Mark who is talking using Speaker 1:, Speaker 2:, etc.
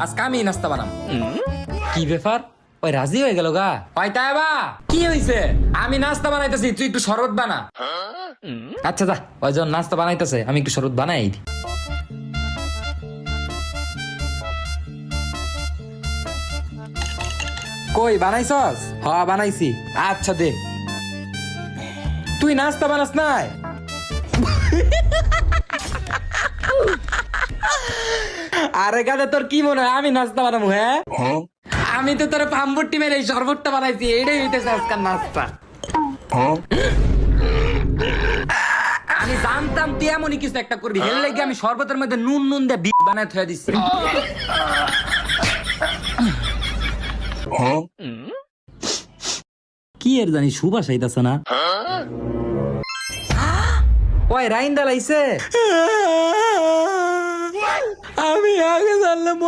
Speaker 1: আজকে আমি নাস্তা বানাম।
Speaker 2: কি ব্যাপার? ওই রাজি হয়ে গেল গা?
Speaker 1: ওই তাইবা কি হইছে? আমি নাস্তা বানাইতেছি, তুই একটু শরবত বানা।
Speaker 2: আচ্ছা যা, ওই যখন নাস্তা বানাইতেছে আমি একটু শরবত বানাই দিই।
Speaker 1: কই বানাইছস?
Speaker 2: হ্যাঁ বানাইছি।
Speaker 1: আচ্ছা দে। তুই নাস্তা বানাস নাই? আরে গাদা, তোর কি মনে হয় আমি নাস্তা বানাবো? হ্যাঁ, আমি তো তোর পাম্বুটি মেরে এই শরবতটা বানাইছি, এটাই হইতেছে আজকাল নাস্তা। আমি জানতাম তুই এমনই কিছু একটা করবি, হেল লেগে আমি শরবতের মধ্যে নুন নুন দিয়ে বিষ বানায় থয়ে দিচ্ছি।
Speaker 2: কি এর জানি সুবাস আইতাছে না?
Speaker 1: ওই রাইন দালাইছে। আমি আগে জানলে মন